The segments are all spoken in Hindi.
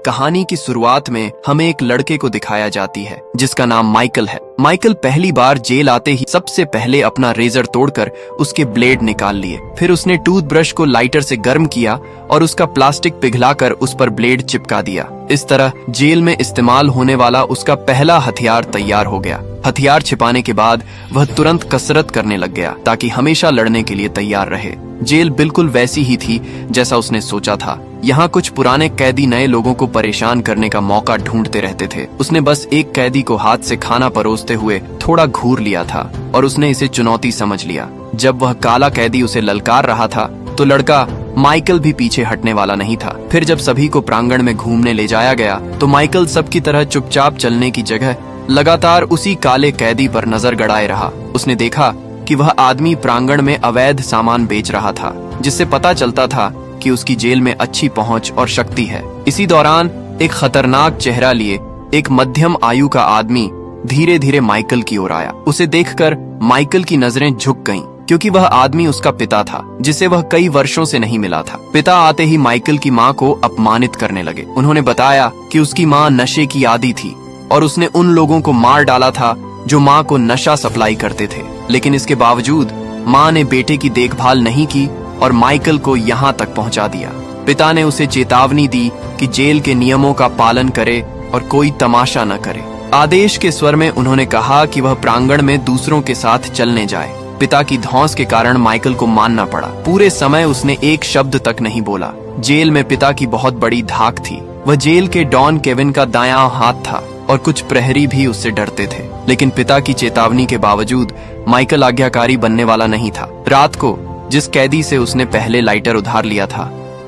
कहानी की शुरुआत में हमें एक लड़के को दिखाया जाती है जिसका नाम माइकल है। माइकल पहली बार जेल आते ही सबसे पहले अपना रेजर तोड़कर उसके ब्लेड निकाल लिए। फिर उसने टूथब्रश को लाइटर से गर्म किया और उसका प्लास्टिक पिघलाकर उस पर ब्लेड चिपका दिया। इस तरह जेल में इस्तेमाल होने वाला उसका पहला हथियार तैयार हो गया। हथियार छिपाने के बाद वह तुरंत कसरत करने लग गया ताकि हमेशा लड़ने के लिए तैयार रहे। जेल बिल्कुल वैसी ही थी जैसा उसने सोचा था। यहाँ कुछ पुराने कैदी नए लोगों को परेशान करने का मौका ढूंढते रहते थे। उसने बस एक कैदी को हाथ से खाना परोसते हुए थोड़ा घूर लिया था और उसने इसे चुनौती समझ लिया। जब वह काला कैदी उसे ललकार रहा था तो लड़का माइकल भी पीछे हटने वाला नहीं था। फिर जब सभी को प्रांगण में घूमने ले जाया गया तो माइकल सबकी तरह चुपचाप चलने की जगह लगातार उसी काले कैदी पर नजर गड़ाए रहा। उसने देखा कि वह आदमी प्रांगण में अवैध सामान बेच रहा था, जिससे पता चलता था कि उसकी जेल में अच्छी पहुंच और शक्ति है। इसी दौरान एक खतरनाक चेहरा लिए एक मध्यम आयु का आदमी धीरे धीरे माइकल की ओर आया। उसे देखकर माइकल की नजरें झुक गईं, क्योंकि वह आदमी उसका पिता था जिसे वह कई वर्षों से नहीं मिला था। पिता आते ही माइकल की माँ को अपमानित करने लगे। उन्होंने बताया कि उसकी माँ नशे की आदी थी और उसने उन लोगों को मार डाला था जो माँ को नशा सप्लाई करते थे। लेकिन इसके बावजूद माँ ने बेटे की देखभाल नहीं की और माइकल को यहाँ तक पहुँचा दिया। पिता ने उसे चेतावनी दी कि जेल के नियमों का पालन करे और कोई तमाशा न करे। आदेश के स्वर में उन्होंने कहा कि वह प्रांगण में दूसरों के साथ चलने जाए। पिता की धौंस के कारण माइकल को मानना पड़ा। पूरे समय उसने एक शब्द तक नहीं बोला। जेल में पिता की बहुत बड़ी धाक थी। वह जेल के डॉन केविन का दायां हाथ था और कुछ प्रहरी भी उससे डरते थे। लेकिन पिता की चेतावनी के बावजूद माइकल आज्ञाकारी बनने वाला नहीं था। रात को जिस कैदी से उसने पहले लाइटर उधार लिया था,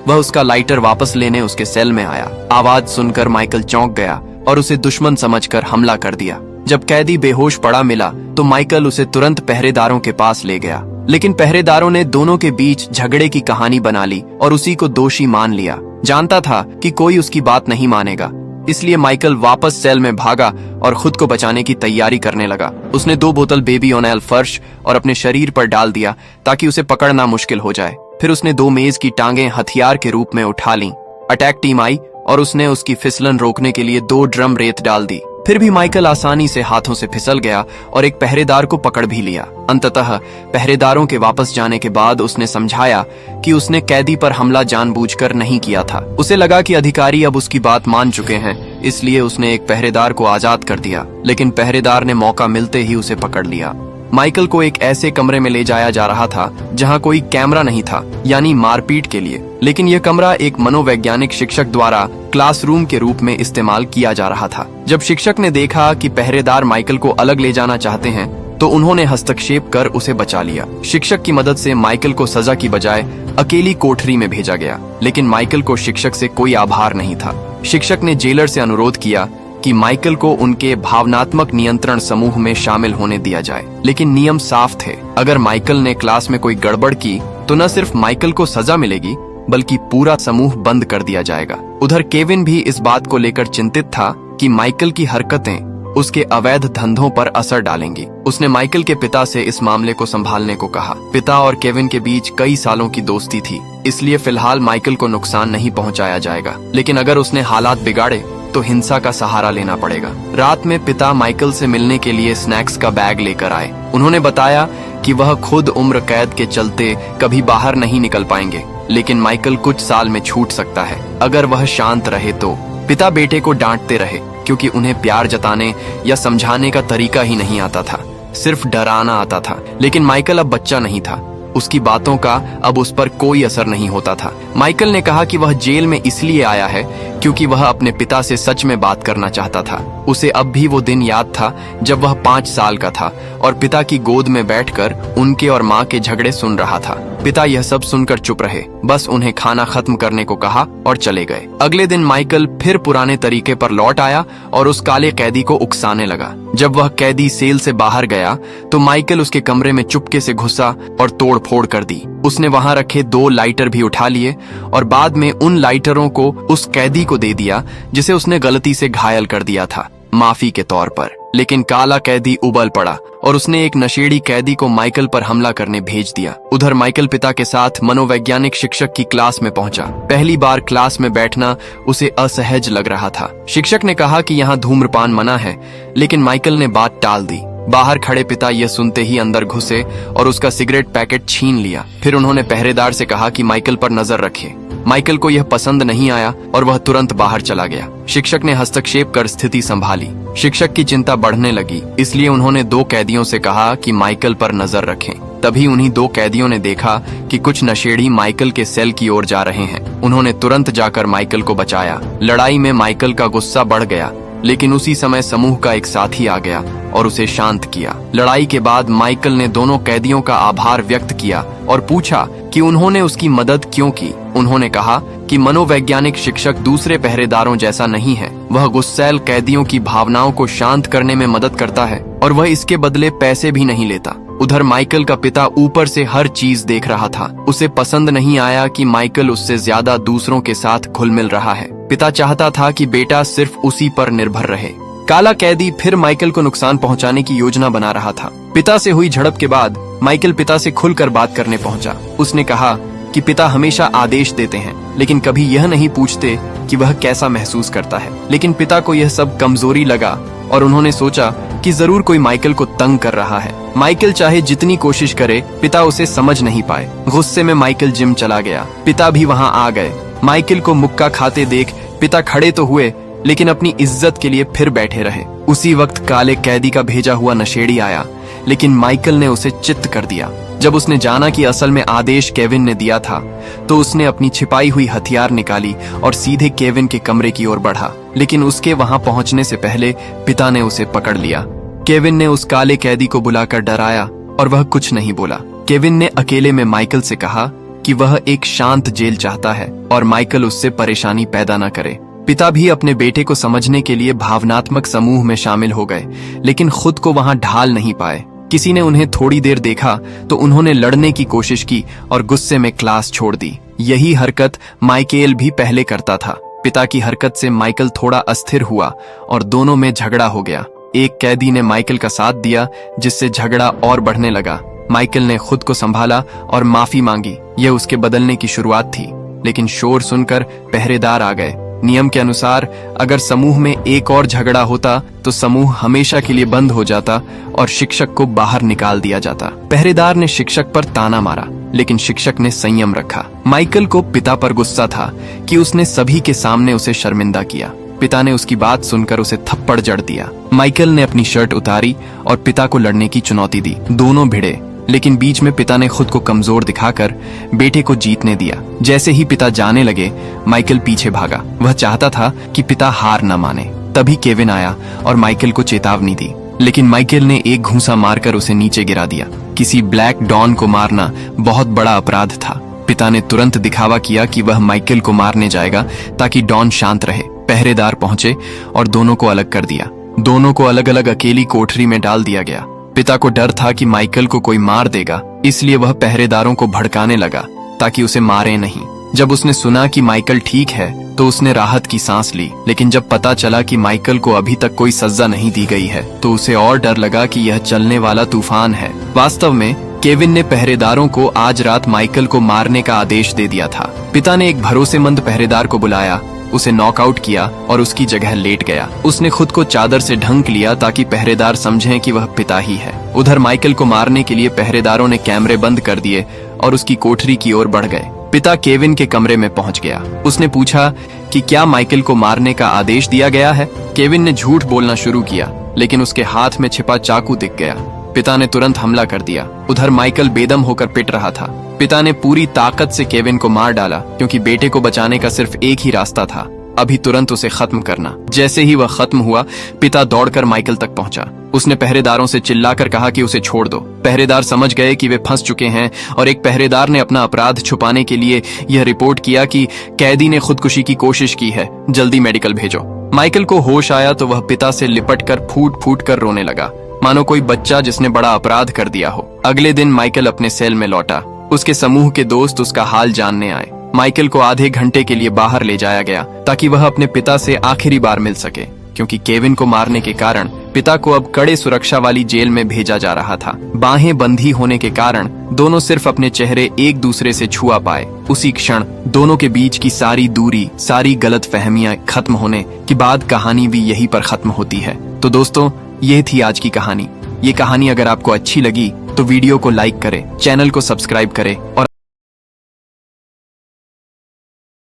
वह उसका लाइटर वापस लेने उसके सेल में आया। आवाज सुनकर माइकल चौंक गया और उसे दुश्मन समझकर हमला कर दिया। जब कैदी बेहोश पड़ा मिला तो माइकल उसे तुरंत पहरेदारों के पास ले गया। लेकिन पहरेदारों ने दोनों के बीच झगड़े की कहानी बना ली और उसी को दोषी मान लिया। जानता था कि कोई उसकी बात नहीं मानेगा, इसलिए माइकल वापस सेल में भागा और खुद को बचाने की तैयारी करने लगा। उसने 2 बोतल बेबी ओनेल फर्श और अपने शरीर पर डाल दिया ताकि उसे पकड़ना मुश्किल हो जाए। फिर उसने 2 मेज की टांगें हथियार के रूप में उठा लीं। अटैक टीम आई और उसने उसकी फिसलन रोकने के लिए 2 ड्रम रेत डाल दी। फिर भी माइकल आसानी से हाथों से फिसल गया और एक पहरेदार को पकड़ भी लिया। अंततः पहरेदारों के वापस जाने के बाद उसने समझाया कि उसने कैदी पर हमला जानबूझकर नहीं किया था। उसे लगा कि अधिकारी अब उसकी बात मान चुके हैं, इसलिए उसने एक पहरेदार को आजाद कर दिया। लेकिन पहरेदार ने मौका मिलते ही उसे पकड़ लिया। माइकल को एक ऐसे कमरे में ले जाया जा रहा था जहां कोई कैमरा नहीं था, यानी मारपीट के लिए। लेकिन यह कमरा एक मनोवैज्ञानिक शिक्षक द्वारा क्लासरूम के रूप में इस्तेमाल किया जा रहा था। जब शिक्षक ने देखा कि पहरेदार माइकल को अलग ले जाना चाहते हैं तो उन्होंने हस्तक्षेप कर उसे बचा लिया। शिक्षक की मदद से माइकल को सजा की बजाय अकेली कोठरी में भेजा गया। लेकिन माइकल को शिक्षक से कोई आभार नहीं था। शिक्षक ने जेलर से अनुरोध किया कि माइकल को उनके भावनात्मक नियंत्रण समूह में शामिल होने दिया जाए। लेकिन नियम साफ थे, अगर माइकल ने क्लास में कोई गड़बड़ की तो न सिर्फ माइकल को सजा मिलेगी बल्कि पूरा समूह बंद कर दिया जाएगा। उधर केविन भी इस बात को लेकर चिंतित था कि माइकल की हरकतें उसके अवैध धंधों पर असर डालेंगी। उसने माइकल के पिता से इस मामले को संभालने को कहा। पिता और केविन के बीच कई सालों की दोस्ती थी, इसलिए फिलहाल माइकल को नुकसान नहीं पहुंचाया जाएगा। लेकिन अगर उसने हालात बिगाड़े तो हिंसा का सहारा लेना पड़ेगा। रात में पिता माइकल से मिलने के लिए स्नैक्स का बैग लेकर आए। उन्होंने बताया कि वह खुद उम्र कैद के चलते कभी बाहर नहीं निकल पाएंगे, लेकिन माइकल कुछ साल में छूट सकता है अगर वह शांत रहे तो। पिता बेटे को डांटते रहे क्योंकि उन्हें प्यार जताने या समझाने का तरीका ही नहीं आता था, सिर्फ डराना आता था। लेकिन माइकल अब बच्चा नहीं था, उसकी बातों का अब उस पर कोई असर नहीं होता था। माइकल ने कहा कि वह जेल में इसलिए आया है क्योंकि वह अपने पिता से सच में बात करना चाहता था। उसे अब भी वो दिन याद था जब वह 5 साल का था और पिता की गोद में बैठकर उनके और माँ के झगड़े सुन रहा था। पिता यह सब सुनकर चुप रहे, बस उन्हें खाना खत्म करने को कहा और चले गए। अगले दिन माइकल फिर पुराने तरीके पर लौट आया और उस काले कैदी को उकसाने लगा। जब वह कैदी सेल से बाहर गया तो माइकल उसके कमरे में चुपके से घुसा और तोड़फोड़ कर दी। उसने वहां रखे 2 लाइटर भी उठा लिए और बाद में उन लाइटरों को उस कैदी को दे दिया जिसे उसने गलती से घायल कर दिया था, माफी के तौर पर। लेकिन काला कैदी उबल पड़ा और उसने एक नशेड़ी कैदी को माइकल पर हमला करने भेज दिया। उधर माइकल पिता के साथ मनोवैज्ञानिक शिक्षक की क्लास में पहुंचा। पहली बार क्लास में बैठना उसे असहज लग रहा था। शिक्षक ने कहा कि यहाँ धूम्रपान मना है, लेकिन माइकल ने बात टाल दी। बाहर खड़े पिता यह सुनते ही अंदर घुसे और उसका सिगरेट पैकेट छीन लिया। फिर उन्होंने पहरेदार से कहा कि माइकल पर नजर रखे। माइकल को यह पसंद नहीं आया और वह तुरंत बाहर चला गया। शिक्षक ने हस्तक्षेप कर स्थिति संभाली। शिक्षक की चिंता बढ़ने लगी, इसलिए उन्होंने 2 कैदियों से कहा कि माइकल पर नजर रखें। तभी उन्हीं 2 कैदियों ने देखा कि कुछ नशेड़ी माइकल के सेल की ओर जा रहे हैं। उन्होंने तुरंत जाकर माइकल को बचाया। लड़ाई में माइकल का गुस्सा बढ़ गया, लेकिन उसी समय समूह का एक साथी आ गया और उसे शांत किया। लड़ाई के बाद माइकल ने दोनों कैदियों का आभार व्यक्त किया और पूछा कि उन्होंने उसकी मदद क्यों की। उन्होंने कहा कि मनोवैज्ञानिक शिक्षक दूसरे पहरेदारों जैसा नहीं है। वह गुस्सैल कैदियों की भावनाओं को शांत करने में मदद करता है और वह इसके बदले पैसे भी नहीं लेता। उधर माइकल का पिता ऊपर से हर चीज देख रहा था। उसे पसंद नहीं आया कि माइकल उससे ज्यादा दूसरों के साथ घुल मिल रहा है। पिता चाहता था कि बेटा सिर्फ उसी पर निर्भर रहे। काला कैदी फिर माइकल को नुकसान पहुंचाने की योजना बना रहा था। पिता से हुई झड़प के बाद माइकल पिता से खुलकर बात करने पहुंचा। उसने कहा कि पिता हमेशा आदेश देते हैं, लेकिन कभी यह नहीं पूछते कि वह कैसा महसूस करता है। लेकिन पिता को यह सब कमजोरी लगा और उन्होंने सोचा कि जरूर कोई माइकल को तंग कर रहा है। माइकल चाहे जितनी कोशिश करे, पिता उसे समझ नहीं पाए। गुस्से में माइकल जिम चला गया। पिता भी वहां आ गए। माइकल को मुक्का खाते देख पिता खड़े तो हुए, लेकिन अपनी इज्जत के लिए फिर बैठे रहे। उसी वक्त काले कैदी का भेजा हुआ नशेड़ी आया, लेकिन माइकल ने उसे चित्त कर दिया। जब उसने जाना कि असल में आदेश केविन ने दिया था, तो उसने अपनी छिपाई हुई हथियार निकाली और सीधे केविन के कमरे की ओर बढ़ा। लेकिन उसके वहां पहुंचने से पहले पिता ने उसे पकड़ लिया। केविन ने उस काले कैदी को बुलाकर डराया और वह कुछ नहीं बोला। केविन ने अकेले में माइकल से कहा कि वह एक शांत जेल चाहता है और माइकल उससे परेशानी पैदा न करे। पिता भी अपने बेटे को समझने के लिए भावनात्मक समूह में शामिल हो गए, लेकिन खुद को वहां ढाल नहीं पाए। किसी ने उन्हें थोड़ी देर देखा तो उन्होंने लड़ने की कोशिश की और गुस्से में क्लास छोड़ दी। यही हरकत माइकेल भी पहले करता था। पिता की हरकत से माइकल थोड़ा अस्थिर हुआ और दोनों में झगड़ा हो गया। एक कैदी ने माइकल का साथ दिया, जिससे झगड़ा और बढ़ने लगा। माइकल ने खुद को संभाला और माफी मांगी। यह उसके बदलने की शुरुआत थी, लेकिन शोर सुनकर पहरेदार आ गए। नियम के अनुसार अगर समूह में एक और झगड़ा होता तो समूह हमेशा के लिए बंद हो जाता और शिक्षक को बाहर निकाल दिया जाता। पहरेदार ने शिक्षक पर ताना मारा, लेकिन शिक्षक ने संयम रखा। माइकल को पिता पर गुस्सा था कि उसने सभी के सामने उसे शर्मिंदा किया। पिता ने उसकी बात सुनकर उसे थप्पड़ जड़ दिया। माइकल ने अपनी शर्ट उतारी और पिता को लड़ने की चुनौती दी। दोनों भिड़े, लेकिन बीच में पिता ने खुद को कमजोर दिखाकर बेटे को जीतने दिया। जैसे ही पिता जाने लगे, माइकल पीछे भागा। वह चाहता था कि पिता हार न माने। तभी केविन आया और माइकल को चेतावनी दी, लेकिन माइकल ने एक घूंसा मारकर उसे नीचे गिरा दिया। किसी ब्लैक डॉन को मारना बहुत बड़ा अपराध था। पिता ने तुरंत दिखावा किया कि वह माइकल को मारने जाएगा ताकि डॉन शांत रहे। पहरेदार पहुंचे और दोनों को अलग कर दिया। दोनों को अलग अलग अकेली कोठरी में डाल दिया गया। पिता को डर था कि माइकल को कोई मार देगा, इसलिए वह पहरेदारों को भड़काने लगा ताकि उसे मारे नहीं। जब उसने सुना कि माइकल ठीक है तो उसने राहत की सांस ली, लेकिन जब पता चला कि माइकल को अभी तक कोई सजा नहीं दी गई है तो उसे और डर लगा कि यह चलने वाला तूफान है। वास्तव में केविन ने पहरेदारों को आज रात माइकल को मारने का आदेश दे दिया था। पिता ने एक भरोसेमंद पहरेदार को बुलाया, उसे नॉकआउट किया और उसकी जगह लेट गया। उसने खुद को चादर से ढंक लिया ताकि पहरेदार समझें कि वह पिता ही है। उधर माइकल को मारने के लिए पहरेदारों ने कैमरे बंद कर दिए और उसकी कोठरी की ओर बढ़ गए। पिता केविन के कमरे में पहुंच गया। उसने पूछा कि क्या माइकल को मारने का आदेश दिया गया है। केविन ने झूठ बोलना शुरू किया, लेकिन उसके हाथ में छिपा चाकू दिख गया। पिता ने तुरंत हमला कर दिया। उधर माइकल बेदम होकर पिट रहा था। पिता ने पूरी ताकत से केविन को मार डाला, क्योंकि बेटे को बचाने का सिर्फ एक ही रास्ता था, अभी तुरंत उसे खत्म करना। जैसे ही वह खत्म हुआ, पिता दौड़कर माइकल तक पहुंचा। उसने पहरेदारों से चिल्लाकर कहा कि उसे छोड़ दो। पहरेदार समझ गए कि वे फंस चुके हैं और एक पहरेदार ने अपना अपराध छुपाने के लिए यह रिपोर्ट किया कि कैदी ने खुदकुशी की कोशिश की है, जल्दी मेडिकल भेजो। माइकल को होश आया तो वह पिता से लिपटकर फूट फूट कर रोने लगा, मानो कोई बच्चा जिसने बड़ा अपराध कर दिया हो। अगले दिन माइकल अपने सेल में लौटा। उसके समूह के दोस्त उसका हाल जानने आए। माइकल को आधे घंटे के लिए बाहर ले जाया गया ताकि वह अपने पिता से आखिरी बार मिल सके, क्योंकि केविन को मारने के कारण पिता को अब कड़े सुरक्षा वाली जेल में भेजा जा रहा था। बाहें बंधी होने के कारण दोनों सिर्फ अपने चेहरे एक दूसरे से छुआ पाए। उसी क्षण दोनों के बीच की सारी दूरी, सारी गलतफहमियां खत्म होने के बाद कहानी भी यहीं पर खत्म होती है। तो दोस्तों, यह थी आज की कहानी। ये कहानी अगर आपको अच्छी लगी तो वीडियो को लाइक करें, चैनल को सब्सक्राइब करें और